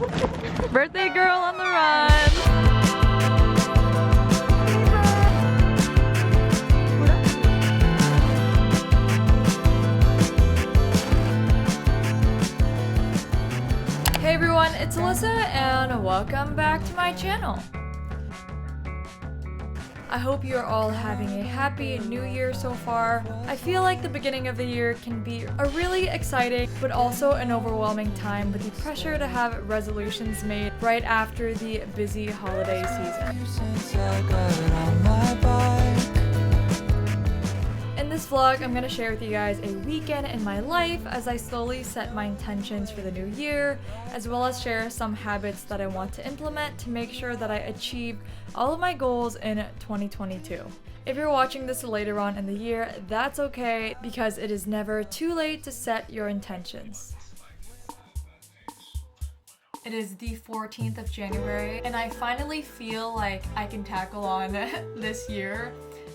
Birthday girl on the run. Hey everyone, it's Alyssa and welcome back to my channel. I hope you're all having a happy new year so far. I feel like the beginning of the year can be a really exciting but also an overwhelming time with the pressure to have resolutions made right after the busy holiday season. In this vlog, I'm going to share with you guys a weekend in my life as I slowly set my intentions for the new year, as well as share some habits that I want to implement to make sure that I achieve all of my goals in 2022. If you're watching this later on in the year, that's okay because it is never too late to set your intentions. It is the 14th of January and I finally feel like I can tackle on this year.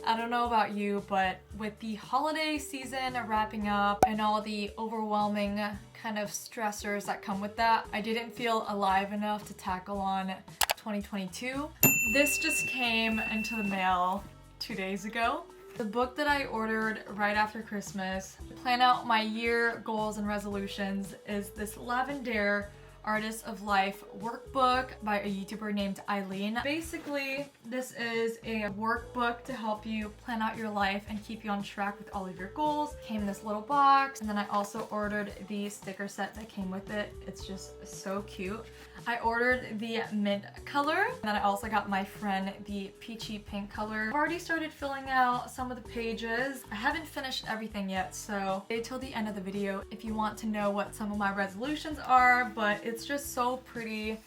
I don't know about you, but with the holiday season wrapping up and all the overwhelming kind of stressors that come with that, I didn't feel alive enough to tackle on 2022. This just came into the mail 2 days ago. The book that I ordered right after Christmas to plan out my year goals and resolutions is this Lavender Artist of Life workbook by a YouTuber named Eileen. Basically, this is a workbook to help you plan out your life and keep you on track with all of your goals. It came in this little box, and then I also ordered the sticker set that came with it. It's just so cute. I ordered the mint color, and then I also got my friend the peachy pink color. I've already started filling out some of the pages. I haven't finished everything yet, so stay till the end of the video if you want to know what some of my resolutions are, but it's just so pretty.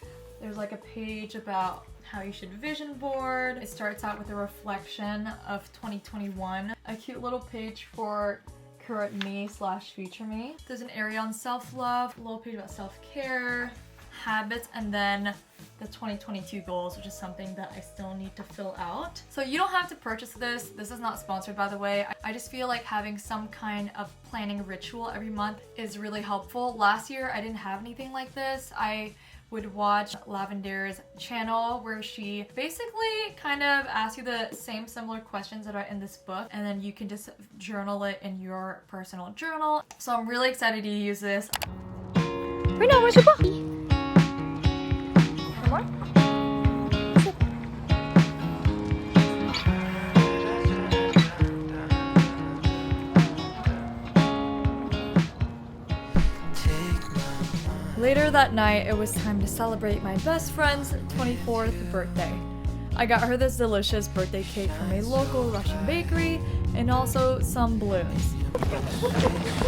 There's like a page about how you should vision board. It starts out with a reflection of 2021. A cute little page for current me / future me. There's an area on self-love, a little page about self-care, habits, and then the 2022 goals, which is something that I still need to fill out. So you don't have to purchase this. This is not sponsored, by the way. I just feel like having some kind of planning ritual every month is really helpful. Last year, I didn't have anything like this. I would watch Lavender's channel where she basically kind of asks you the same similar questions that are in this book, and then you can just journal it in your personal journal. So I'm really excited to use this. Rina, where's your book? Later that night, it was time to celebrate my best friend's 24th birthday. I got her this delicious birthday cake from a local Russian bakery and also some balloons.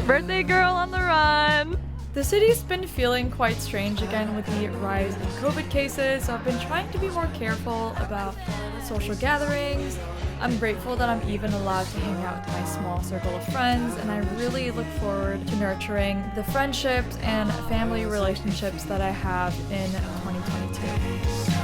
Birthday girl on the run! The city's been feeling quite strange again with the rise in COVID cases, so I've been trying to be more careful about social gatherings. I'm grateful that I'm even allowed to hang out with my small circle of friends, and I really look forward to nurturing the friendships and family relationships that I have in 2022.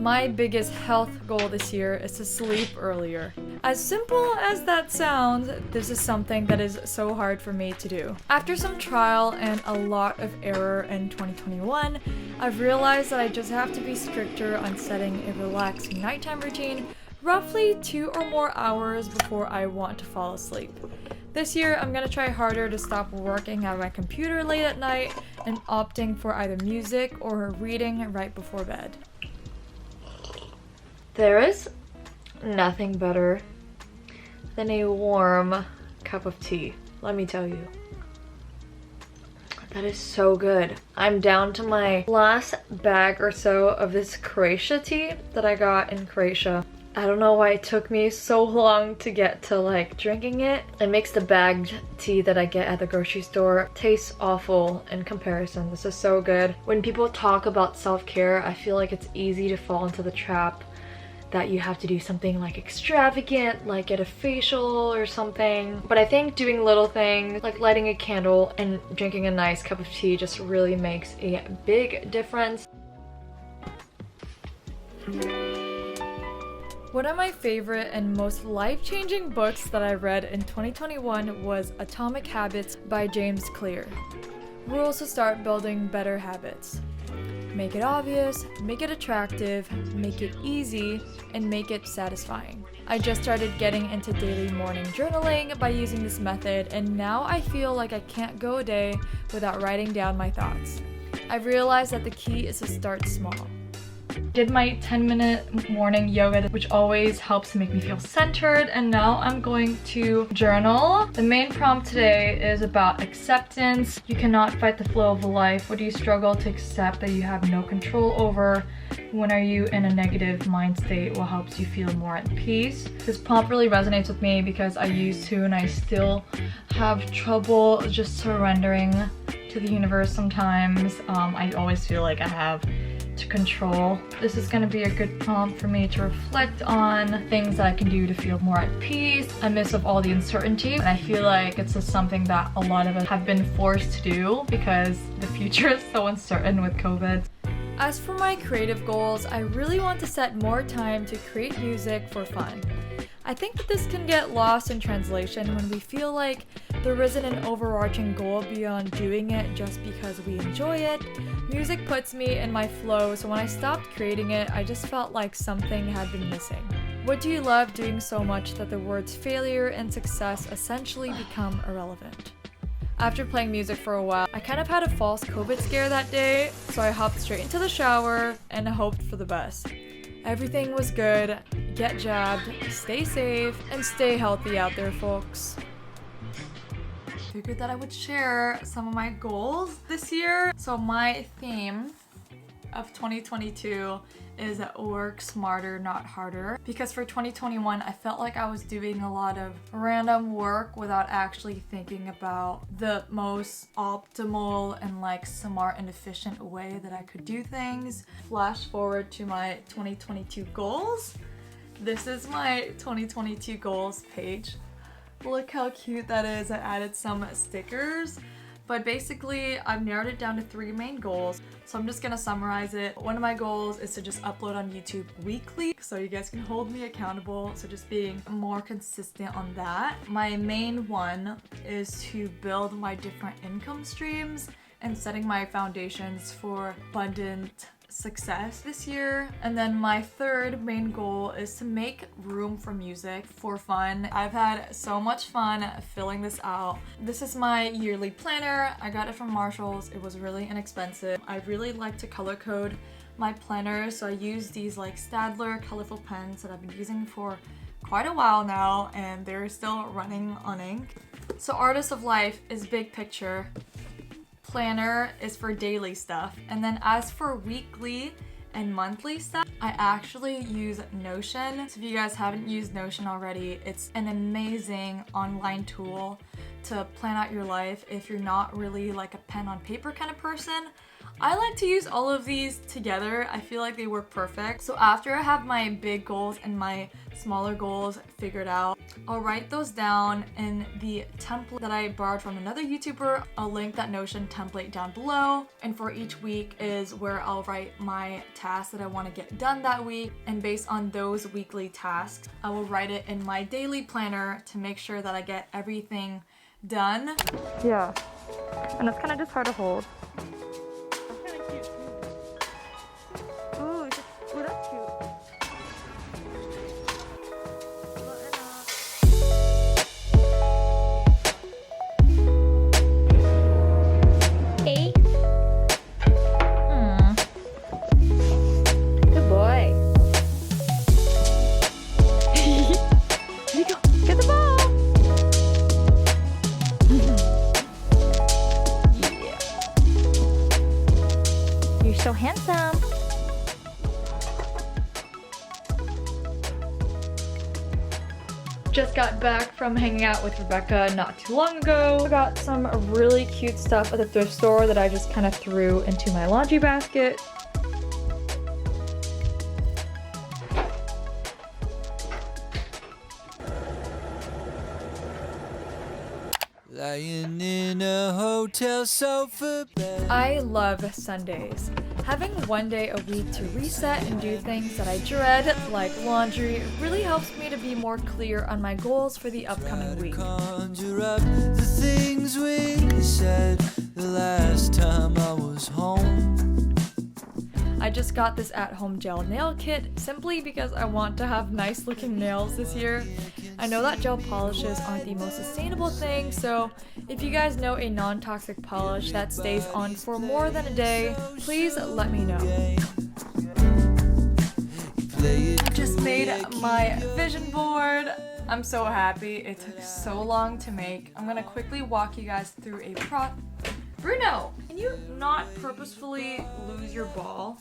My biggest health goal this year is to sleep earlier. As simple as that sounds, this is something that is so hard for me to do. After some trial and a lot of error in 2021, I've realized that I just have to be stricter on setting a relaxing nighttime routine roughly 2 or more hours before I want to fall asleep. This year, I'm gonna try harder to stop working at my computer late at night and opting for either music or reading right before bed. There is nothing better than a warm cup of tea, let me tell you. That is so good. I'm down to my last bag or so of this Croatia tea that I got in Croatia. I don't know why it took me so long to get to like drinking it. It makes the bagged tea that I get at the grocery store taste awful in comparison. This is so good. When people talk about self-care, I feel like it's easy to fall into the trap that you have to do something like extravagant, like get a facial or something. But I think doing little things like lighting a candle and drinking a nice cup of tea just really makes a big difference. One of my favorite and most life-changing books that I read in 2021 was Atomic Habits by James Clear. Rules to start building better habits. Make it obvious, make it attractive, make it easy, and make it satisfying. I just started getting into daily morning journaling by using this method, and now I feel like I can't go a day without writing down my thoughts. I've realized that the key is to start small. Did my 10-minute morning yoga, which always helps make me feel centered, and now I'm going to journal. The main prompt today is about acceptance. You cannot fight the flow of life. What do you struggle to accept that you have no control over? When are you in a negative mind state? What helps you feel more at peace? This prompt really resonates with me because I used to and I still have trouble just surrendering to the universe sometimes. I always feel like I have to control. This is going to be a good prompt for me to reflect on things that I can do to feel more at peace amidst of all the uncertainty. And I feel like it's just something that a lot of us have been forced to do because the future is so uncertain with COVID. As for my creative goals, I really want to set more time to create music for fun. I think that this can get lost in translation when we feel like there isn't an overarching goal beyond doing it just because we enjoy it. Music puts me in my flow, so when I stopped creating it, I just felt like something had been missing. What do you love doing so much that the words failure and success essentially become irrelevant? After playing music for a while, I kind of had a false COVID scare that day, so I hopped straight into the shower and hoped for the best. Everything was good. Get jabbed, stay safe, and stay healthy out there, folks. Figured that I would share some of my goals this year. So my theme of 2022 is work smarter, not harder. Because for 2021, I felt like I was doing a lot of random work without actually thinking about the most optimal and like smart and efficient way that I could do things. Flash forward to my 2022 goals. This is my 2022 goals page. Look how cute that is. I added some stickers. But basically, I've narrowed it down to 3 main goals. So I'm just gonna summarize it. One of my goals is to just upload on YouTube weekly so you guys can hold me accountable. So just being more consistent on that. My main one is to build my different income streams and setting my foundations for abundant success this year. And then my third main goal is to make room for music for fun. I've had so much fun filling this out. This is my yearly planner. I got it from Marshall's. It was really inexpensive. I really like to color code my planner, so I use these like Stadler colorful pens that I've been using for quite a while now, and they're still running on ink. So Artist of Life is big picture. Planner is for daily stuff, and then as for weekly and monthly stuff, I actually use Notion. So if you guys haven't used Notion already, it's an amazing online tool to plan out your life if you're not really like a pen on paper kind of person. I like to use all of these together. I feel like they work perfect. So after I have my big goals and my smaller goals figured out, I'll write those down in the template that I borrowed from another YouTuber. I'll link that Notion template down below. And for each week is where I'll write my tasks that I want to get done that week. And based on those weekly tasks, I will write it in my daily planner to make sure that I get everything done. Yeah. And it's kind of just hard to hold. Ooh, that's cute. Hey. Good boy. Here you go. Get the ball. Yeah. You're so handsome. Just got back from hanging out with Rebecca not too long ago. I got some really cute stuff at the thrift store that I just kind of threw into my laundry basket. Lying in a hotel sofa bed. I love Sundays. Having one day a week to reset and do things that I dread, like laundry, really helps me to be more clear on my goals for the upcoming week. Conjure up the things we said the last time I was home. I just got this at-home gel nail kit simply because I want to have nice looking nails this year. I know that gel polishes aren't the most sustainable thing, so if you guys know a non-toxic polish that stays on for more than a day, please let me know. I just made my vision board. I'm so happy. It took so long to make. I'm gonna quickly walk you guys through a Bruno, can you not purposefully lose your ball?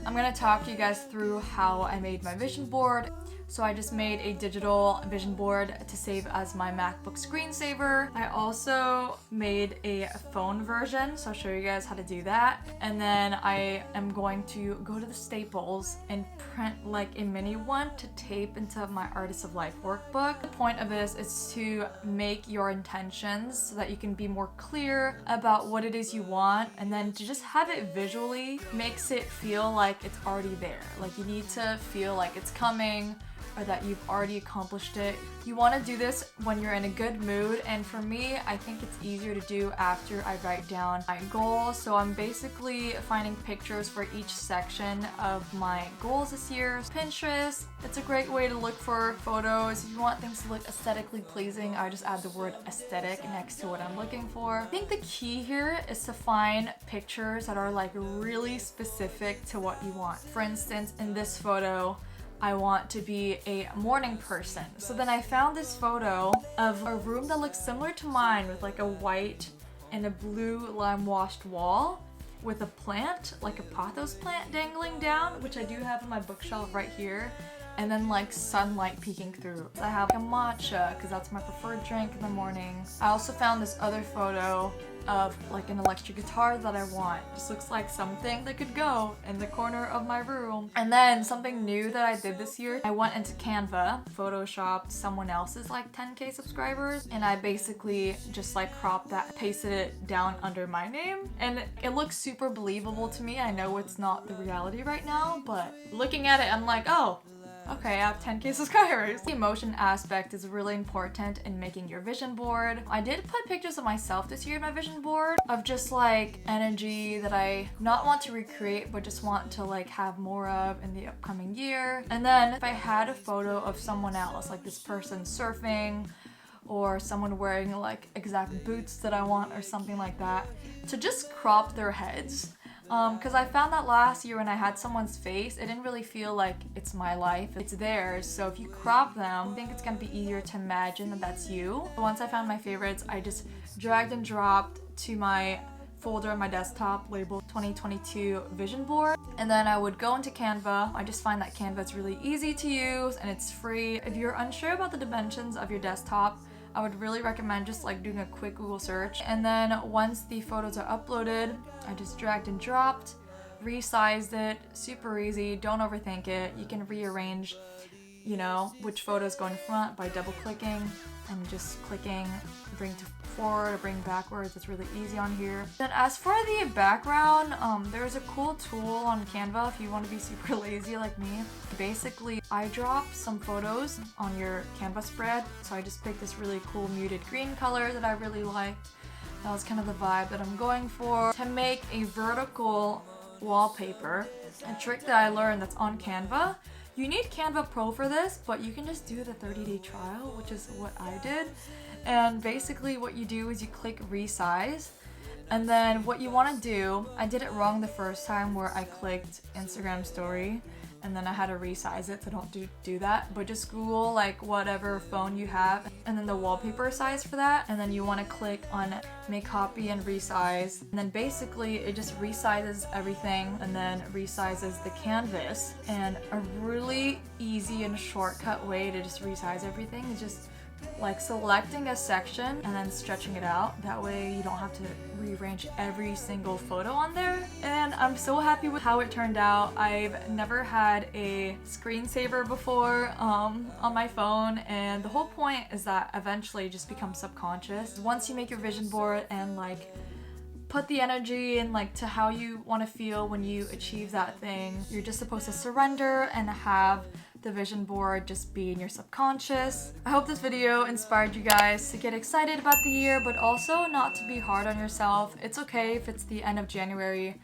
I'm gonna talk you guys through how I made my vision board. So I just made a digital vision board to save as my MacBook screensaver. I also made a phone version, so I'll show you guys how to do that. And then I am going to go to the Staples and print like a mini one to tape into my Artist of Life workbook. The point of this is to make your intentions so that you can be more clear about what it is you want, and then to just have it visually makes it feel like it's already there. Like you need to feel like it's coming, or that you've already accomplished it. You want to do this when you're in a good mood, and for me, I think it's easier to do after I write down my goals. So I'm basically finding pictures for each section of my goals this year. Pinterest, it's a great way to look for photos. If you want things to look aesthetically pleasing, I just add the word aesthetic next to what I'm looking for. I think the key here is to find pictures that are like really specific to what you want. For instance, in this photo, I want to be a morning person. So then I found this photo of a room that looks similar to mine with like a white and a blue lime washed wall with a plant, like a pothos plant dangling down, which I do have in my bookshelf right here, and then like sunlight peeking through. I have a matcha because that's my preferred drink in the morning. I also found this other photo of like an electric guitar that I want. Just looks like something that could go in the corner of my room. And then something new that I did this year, I went into Canva, photoshopped someone else's like 10K subscribers, and I basically just like cropped that, pasted it down under my name, and it looks super believable to me. I know it's not the reality right now, but looking at it, I'm like, oh, okay, I have 10K subscribers. The emotion aspect is really important in making your vision board. I did put pictures of myself this year in my vision board of just like energy that I not want to recreate, but just want to like have more of in the upcoming year. And then if I had a photo of someone else, like this person surfing, or someone wearing like exact boots that I want or something like that, to just crop their heads. Because I found that last year when I had someone's face, it didn't really feel like it's my life, it's theirs. So if you crop them, I think it's gonna be easier to imagine that that's you. Once I found my favorites, I just dragged and dropped to my folder on my desktop labeled 2022 vision board, and then I would go into Canva. I just find that Canva is really easy to use and it's free. If you're unsure about the dimensions of your desktop, I would really recommend just like doing a quick Google search. And then once the photos are uploaded, I just dragged and dropped, resized it, super easy, don't overthink it. You can rearrange, you know, which photos go in front by double clicking and just clicking bring to forward or bring backwards. It's really easy on here. Then as for the background, there's a cool tool on Canva if you want to be super lazy like me. Basically, I drop some photos on your Canva spread. So I just picked this really cool muted green color that I really liked. That was kind of the vibe that I'm going for. To make a vertical wallpaper, a trick that I learned that's on Canva. You need Canva Pro for this, but you can just do the 30-day trial, which is what I did. And basically what you do is you click resize, and then what you want to do, I did it wrong the first time where I clicked Instagram story and then I had to resize it, so don't do that, but just Google like whatever phone you have and then the wallpaper size for that, and then you want to click on make copy and resize, and then basically it just resizes everything and then resizes the canvas. And a really easy and shortcut way to just resize everything is just like selecting a section and then stretching it out. That way you don't have to rearrange every single photo on there. And I'm so happy with how it turned out. I've never had a screensaver before on my phone, and the whole point is that eventually it just becomes subconscious. Once you make your vision board and like put the energy in like to how you want to feel when you achieve that thing. You're just supposed to surrender and have the vision board just be in your subconscious. I hope this video inspired you guys to get excited about the year, but also not to be hard on yourself. It's okay if it's the end of January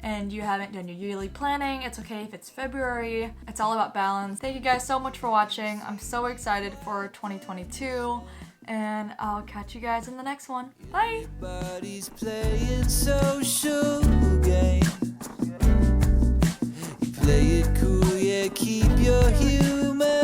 and you haven't done your yearly planning. It's okay if it's February. It's all about balance. Thank you guys so much for watching. I'm so excited for 2022, and I'll catch you guys in the next one. Bye! Everybody's playing social games. You play it cool, yeah, keep your humor.